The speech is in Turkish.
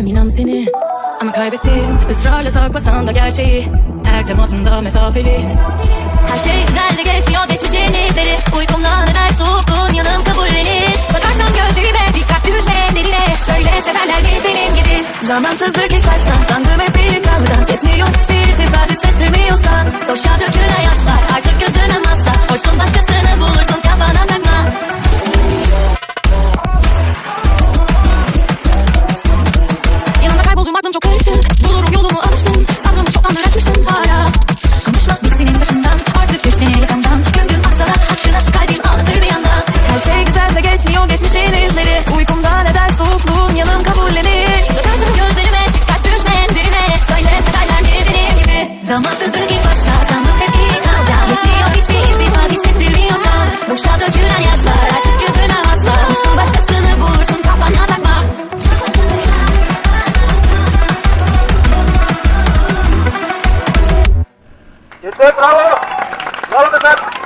inan seni. Ama kaybettim, ısrarla saklasan da gerçeği. Her temasında mesafeli. Her şey güzel de geçmiyor geçmişin izleri. Uykumdan eder soğukluğun yanım kabullenir. Bakarsan gözlerime dikkat düşme derine. Söyle severler mi benim gibi? Zamansızlık ilk baştan sandım hep bir kavgadan. Yetmiyor hiçbir irtifat hissettirmiyorsan. Boşa dökülen yaşlar artık gözüne asla. Hoşsun başkasını bulursun kafana takma. Yanında kayboldum aklım çok karışık. Bulurum yolumu alıştım. Sabrımı çoktandır aşmıştım hala. Konuşma git senin başından. Artık bir seni yakamdan. Gün gün aksana açın aşk kalbim ağlatır bir yanda. Her şey güzel de geçmiyor geçmişin izleri. Uykumdan eder soğukluğun yanım kabullenir. Bakarsın gözlerime dikkat düşme derine. Söyle severler mi benim gibi? Zamansızlık ilk başta sandım hep iyi kalacak. Yetmiyor hiçbir iltifat hissettirmiyorsan. Boşa dökülen yaşlar artık gözüne asla. Hoşsun başkasını bulursun kafana takma. Yeter, bravo. Bravo kızlar.